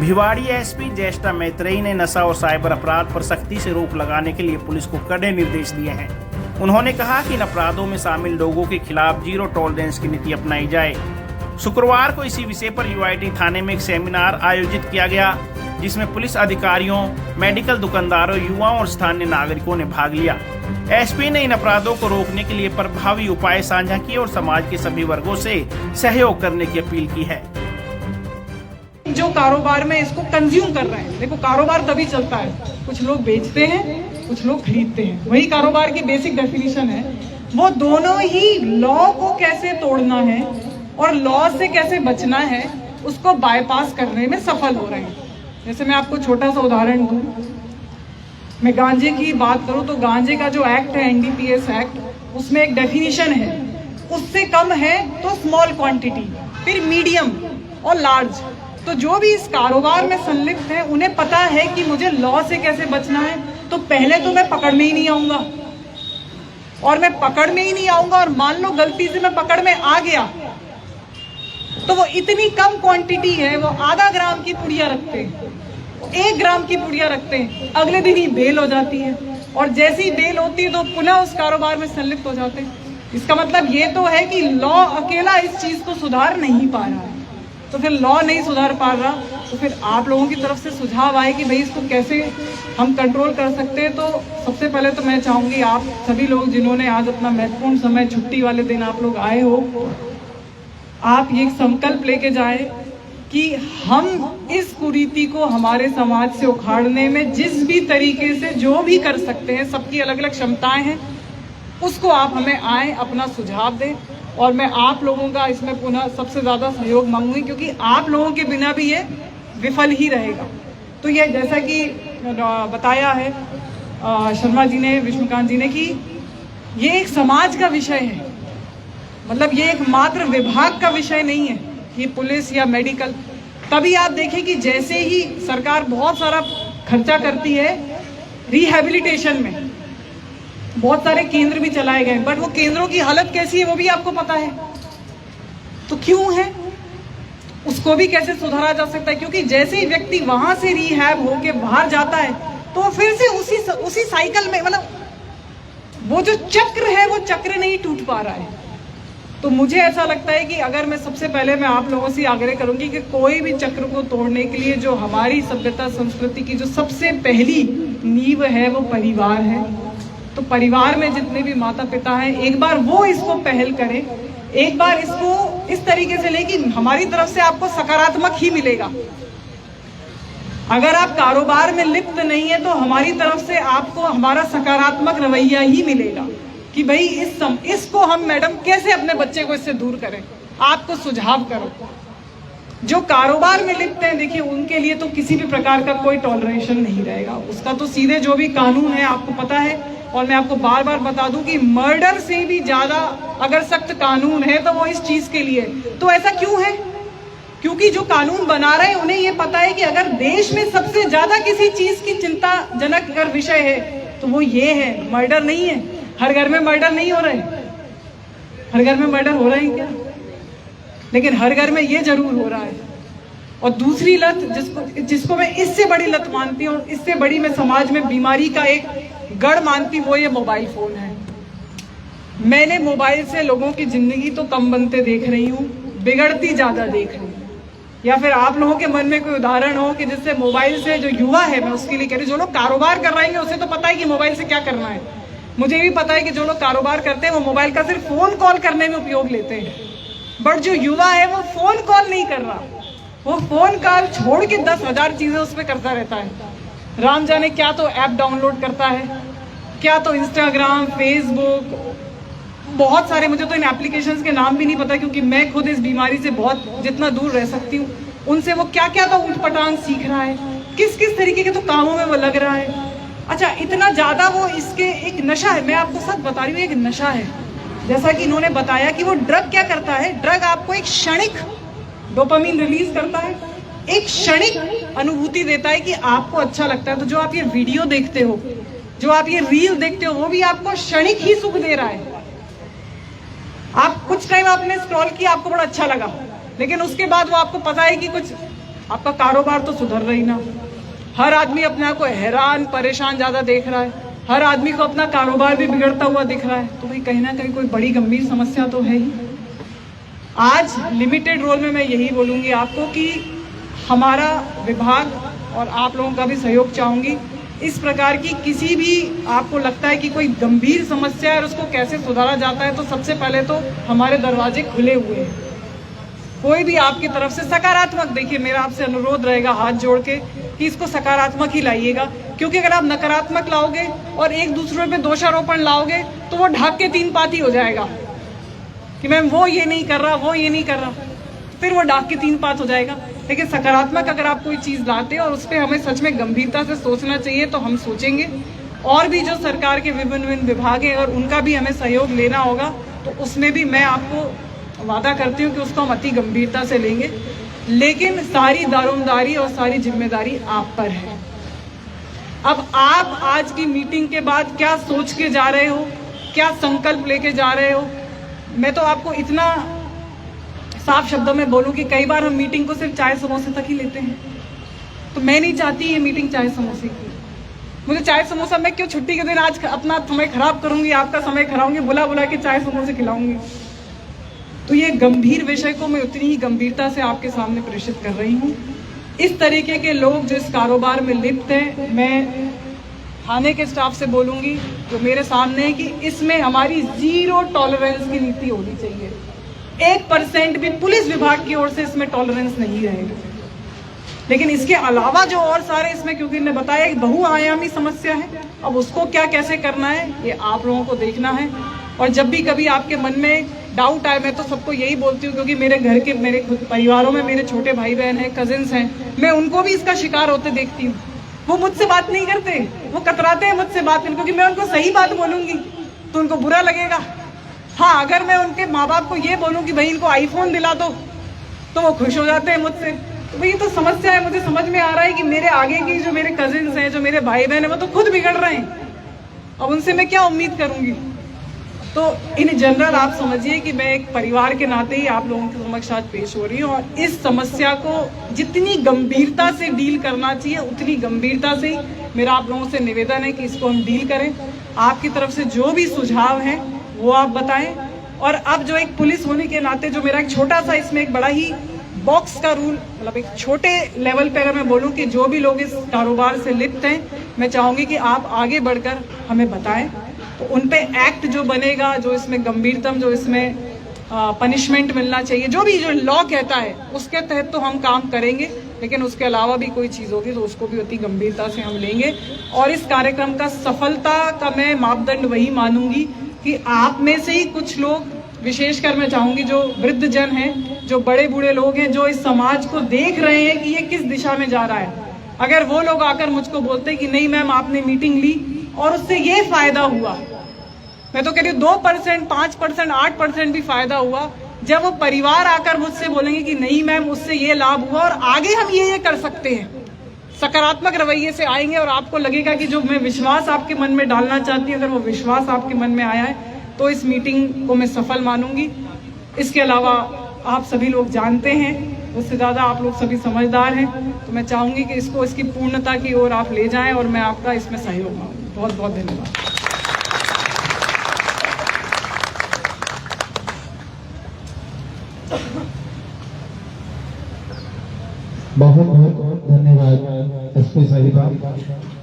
Bhiwadi SP ज्येष्ठा मैत्रेयी ने नशा और साइबर अपराध पर सख्ती से रोक लगाने के लिए पुलिस को कड़े निर्देश दिए हैं। उन्होंने कहा कि इन अपराधों में शामिल लोगों के खिलाफ जीरो टॉलरेंस की नीति अपनाई जाए। शुक्रवार को इसी विषय पर यूआईडी थाने में एक सेमिनार आयोजित किया गया, जिसमें पुलिस अधिकारियों, मेडिकल दुकानदारों, युवाओं और स्थानीय नागरिकों ने भाग लिया। एसपी ने इन अपराधों को रोकने के लिए प्रभावी उपाय साझा किए और समाज के सभी वर्गों से सहयोग करने की अपील की है। जो कारोबार में इसको कंज्यूम कर रहे हैं, देखो कारोबार तभी चलता है, कुछ लोग बेचते हैं, कुछ लोग खरीदते हैं, वही कारोबार की बेसिक डेफिनेशन है। वो दोनों ही लॉ को कैसे तोड़ना है और लॉ से कैसे बचना है, उसको बाईपास करने में सफल हो रहे हैं। जैसे मैं आपको छोटा सा उदाहरण दूं, मैं गांजे की बात करूं तो गांजे का जो एक्ट है, एनडीपीएस एक्ट, उसमें एक डेफिनेशन है, उससे कम है तो स्मॉल क्वांटिटी, फिर मीडियम और लार्ज। तो जो भी इस कारोबार में संलिप्त है, उन्हें पता है कि मुझे लॉ से कैसे बचना है। तो पहले तो मैं पकड़ में ही नहीं आऊंगा, और मैं पकड़ में ही नहीं आऊंगा और मान लो गलती से मैं पकड़ में आ गया तो वो इतनी कम क्वांटिटी है, वो आधा ग्राम की पुड़िया रखते हैं, 1 ग्राम की पुड़िया रखते हैं, अगले दिन ही बेल हो जाती है, और जैसी बेल होती है तो पुनः उस कारोबार में संलिप्त हो जाते हैं। इसका मतलब ये तो है कि लॉ अकेला इस चीज को सुधार नहीं पा रहा है। तो फिर लॉ नहीं सुधार पा रहा, तो फिर आप लोगों की तरफ से सुझाव आए कि भाई इसको कैसे हम कंट्रोल कर सकते हैं। तो सबसे पहले तो मैं चाहूंगी आप सभी लोग जिन्होंने आज अपना महत्वपूर्ण समय, छुट्टी वाले दिन आप लोग आए हो, आप ये संकल्प लेके जाए कि हम इस कुरीति को हमारे समाज से उखाड़ने में जिस भी तरीके से जो भी कर सकते हैं, सबकी अलग अलग क्षमताएं हैं, उसको आप हमें आए, अपना सुझाव दें। और मैं आप लोगों का इसमें पुनः सबसे ज़्यादा सहयोग मांगूंगी, क्योंकि आप लोगों के बिना भी ये विफल ही रहेगा। तो ये जैसा कि बताया है शर्मा जी ने, विष्णुकांत जी ने, कि ये एक समाज का विषय है, मतलब ये एक मात्र विभाग का विषय नहीं है, ये पुलिस या मेडिकल। तभी आप देखें कि जैसे ही सरकार बहुत सारा खर्चा करती है रिहैबिलिटेशन में, बहुत सारे केंद्र भी चलाए गए, बट वो केंद्रों की हालत कैसी है वो भी आपको पता है। तो क्यों है, उसको भी कैसे सुधारा जा सकता है, क्योंकि जैसे ही व्यक्ति वहां से रिहैब होके बाहर जाता है तो फिर से उसी साइकिल में, मतलब वो जो चक्र है वो चक्र नहीं टूट पा रहा है। तो मुझे ऐसा लगता है कि अगर मैं सबसे पहले मैं आप लोगों से आग्रह करूंगी कि कोई भी चक्र को तोड़ने के लिए जो हमारी सभ्यता संस्कृति की जो सबसे पहली नींव है वो परिवार है। तो परिवार में जितने भी माता पिता हैं, एक बार वो इसको पहल करें, एक बार इसको इस तरीके से लें कि हमारी तरफ से आपको सकारात्मक ही मिलेगा। अगर आप कारोबार में लिप्त नहीं है तो हमारी तरफ से आपको हमारा सकारात्मक रवैया ही मिलेगा कि भाई इसको हम मैडम कैसे अपने बच्चे को इससे दूर करें, आपको सुझाव करो। जो कारोबार में लिप्त हैं, देखिए उनके लिए तो किसी भी प्रकार का कोई टॉलरेशन नहीं रहेगा, उसका तो सीधे जो भी कानून है आपको पता है। और मैं आपको बार बार बता दूं कि मर्डर से भी ज्यादा अगर सख्त कानून है तो वो इस चीज के लिए। तो ऐसा क्यों है, क्योंकि जो कानून बना रहे हैं उन्हें ये पता है कि अगर देश में सबसे ज्यादा किसी चीज की चिंताजनक अगर विषय है तो वो ये है, मर्डर नहीं है। हर घर में मर्डर नहीं हो रहे, हर घर में मर्डर हो रहे हैं क्या, लेकिन हर घर में ये जरूर हो रहा है। और दूसरी लत जिसको मैं इससे बड़ी लत मानती हूँ, इससे बड़ी मैं समाज में बीमारी का एक गढ़ मानती, वो ये मोबाइल फोन है। मैंने मोबाइल से लोगों की जिंदगी तो कम बनते देख रही हूँ, बिगड़ती ज्यादा देख रही हूँ। या फिर आप लोगों के मन में कोई उदाहरण हो कि जिससे मोबाइल से, जो युवा है, मैं उसके लिए कह रही हूँ, जो लोग कारोबार कर रहे हैं उसे तो पता है कि मोबाइल से क्या करना है। मुझे भी पता है कि जो लोग कारोबार करते हैं वो मोबाइल का सिर्फ फोन कॉल करने में उपयोग लेते हैं, बट जो युवा है वो फोन कॉल नहीं कर रहा, वो फोन कॉल छोड़ के 10,000 चीजें उस पर करता रहता है। राम जाने क्या तो ऐप डाउनलोड करता है, क्या तो इंस्टाग्राम, फेसबुक, बहुत सारे, मुझे तो इन एप्लीकेशंस के नाम भी नहीं पता, क्योंकि मैं खुद इस बीमारी से बहुत जितना दूर रह सकती हूँ, उनसे वो क्या क्या तो ऊटपटांग सीख रहा है, किस किस तरीके के तो कामों में वो लग रहा है। अच्छा, इतना ज्यादा वो, इसके एक नशा है, मैं आपको सच बता रही हूँ, एक नशा है। जैसा कि इन्होंने बताया कि वो ड्रग क्या करता है, ड्रग आपको एक क्षणिक डोपामिन रिलीज करता है, एक क्षणिक अनुभूति देता है कि आपको अच्छा लगता है। तो जो आप ये वीडियो देखते हो, जो आप ये रील देखते हो, वो भी आपको क्षणिक ही सुख दे रहा है। आप कुछ टाइम आपने स्क्रॉल किया, आपको बड़ा अच्छा लगा, लेकिन उसके बाद वो आपको पता है कि कुछ आपका कारोबार तो सुधर रही ना। हर आदमी अपने आप को हैरान परेशान ज्यादा देख रहा है, हर आदमी को अपना कारोबार भी बिगड़ता हुआ दिख रहा है, तो भाई कहीं ना कहीं कोई बड़ी गंभीर समस्या तो है ही। आज लिमिटेड रोल में मैं यही बोलूंगी आपको कि हमारा विभाग और आप लोगों का भी सहयोग चाहूंगी। इस प्रकार की किसी भी आपको लगता है कि कोई गंभीर समस्या है और उसको कैसे सुधारा जाता है, तो सबसे पहले तो हमारे दरवाजे खुले हुए हैं। कोई भी आपकी तरफ से सकारात्मक, देखिए मेरा आपसे अनुरोध रहेगा हाथ जोड़ के कि इसको सकारात्मक ही लाइएगा, क्योंकि अगर आप नकारात्मक लाओगे और एक दूसरे पे दोषारोपण लाओगे तो वो ढाक के तीन पाती हो जाएगा कि मैम वो ये नहीं कर रहा, वो ये नहीं कर रहा, फिर वो ढाक के तीन पात हो जाएगा। लेकिन सकारात्मक अगर आप कोई चीज लाते और उस पर हमें सच में गंभीरता से सोचना चाहिए तो हम सोचेंगे। और भी जो सरकार के विभिन्न विभाग हैं और उनका भी हमें सहयोग लेना होगा, तो उसमें भी मैं आपको वादा करती हूँ कि उसको हम अति गंभीरता से लेंगे। लेकिन सारी दारोमदारी और सारी जिम्मेदारी आप पर है। अब आप आज की मीटिंग के बाद क्या सोच के जा रहे हो, क्या संकल्प लेके जा रहे हो, मैं तो आपको इतना साफ शब्दों में बोलूं कि कई बार हम मीटिंग को सिर्फ चाय समोसे तक ही लेते हैं। तो मैं नहीं चाहती ये मीटिंग चाय समोसे की। मुझे चाय समोसा, मैं क्यों छुट्टी के दिन आज अपना समय खराब करूंगी, आपका समय खराऊंगी, बुला बुला के चाय समोसे खिलाऊंगी। तो ये गंभीर विषय को मैं उतनी ही गंभीरता से आपके सामने प्रेषित कर रही हूँ। इस तरीके के लोग जो इस कारोबार में लिप्त हैं, मैं थाने के स्टाफ से बोलूंगी जो मेरे सामने है कि इसमें हमारी 0 टॉलरेंस की नीति होनी चाहिए। 1% भी पुलिस विभाग की ओर से इसमें टॉलरेंस नहीं रहेगी। लेकिन इसके अलावा जो और सारे इसमें, क्योंकि इन्होंने बताया कि बहुआयामी समस्या है, अब उसको क्या कैसे करना है ये आप लोगों को देखना है। और जब भी कभी आपके मन में डाउट आए, मैं तो सबको यही बोलती हूँ, क्योंकि मेरे घर के, मेरे खुद परिवारों में मेरे छोटे भाई बहन हैं, कजिन्स हैं, मैं उनको भी इसका शिकार होते देखती हूँ। वो मुझसे बात नहीं करते, वो कतराते हैं मुझसे बात करने, क्योंकि मैं उनको सही बात बोलूंगी तो उनको बुरा लगेगा। हाँ, अगर मैं उनके माँ बाप को ये बोलूं कि भाई इनको आईफोन दिला दो, तो वो खुश हो जाते हैं मुझसे। तो भाई ये तो समस्या है। मुझे समझ में आ रहा है कि मेरे आगे की जो मेरे कजिन्स हैं, जो मेरे भाई बहन हैं, वो तो खुद बिगड़ रहे हैं। अब उनसे मैं क्या उम्मीद करूंगी। तो इन जनरल आप समझिए कि मैं एक परिवार के नाते ही आप लोगों के समक्ष आज पेश हो रही हूँ, और इस समस्या को जितनी गंभीरता से डील करना चाहिए उतनी गंभीरता से मेरा आप लोगों से निवेदन है कि इसको हम डील करें। आपकी तरफ से जो भी सुझाव हैं वो आप बताएं। और अब जो एक पुलिस होने के नाते जो मेरा एक छोटा सा, इसमें एक बड़ा ही बॉक्स का रूल, मतलब एक छोटे लेवल पे अगर मैं बोलूं कि जो भी लोग इस कारोबार से लिप्त हैं, मैं चाहूंगी कि आप आगे बढ़कर हमें बताएं। तो उन पे एक्ट जो बनेगा, जो इसमें गंभीरतम, जो इसमें पनिशमेंट मिलना चाहिए, जो भी जो लॉ कहता है उसके तहत तो हम काम करेंगे। लेकिन उसके अलावा भी कोई चीज़ होगी तो उसको भी अति गंभीरता से हम लेंगे। और इस कार्यक्रम का सफलता का मैं मापदंड वही मानूंगी कि आप में से ही कुछ लोग, विशेषकर मैं चाहूंगी जो वृद्ध जन हैं, जो बड़े बूढ़े लोग हैं, जो इस समाज को देख रहे हैं कि ये किस दिशा में जा रहा है, अगर वो लोग आकर मुझको बोलते हैं कि नहीं मैम आपने मीटिंग ली और उससे ये फायदा हुआ, मैं तो कह रही हूँ 2%, 5%, 8% भी फायदा हुआ, जब वो परिवार आकर मुझसे बोलेंगे कि नहीं मैम उससे ये लाभ हुआ और आगे हम ये कर सकते हैं, सकारात्मक रवैये से आएंगे और आपको लगेगा कि जो मैं विश्वास आपके मन में डालना चाहती हूँ, अगर वो विश्वास आपके मन में आया है तो इस मीटिंग को मैं सफल मानूंगी। इसके अलावा आप सभी लोग जानते हैं, उससे ज़्यादा आप लोग सभी समझदार हैं, तो मैं चाहूंगी कि इसको इसकी पूर्णता की ओर आप ले जाएं और मैं आपका इसमें सहयोग मांगूंगी। बहुत बहुत धन्यवाद। बहुत बहुत धन्यवाद एसपी साहिबा।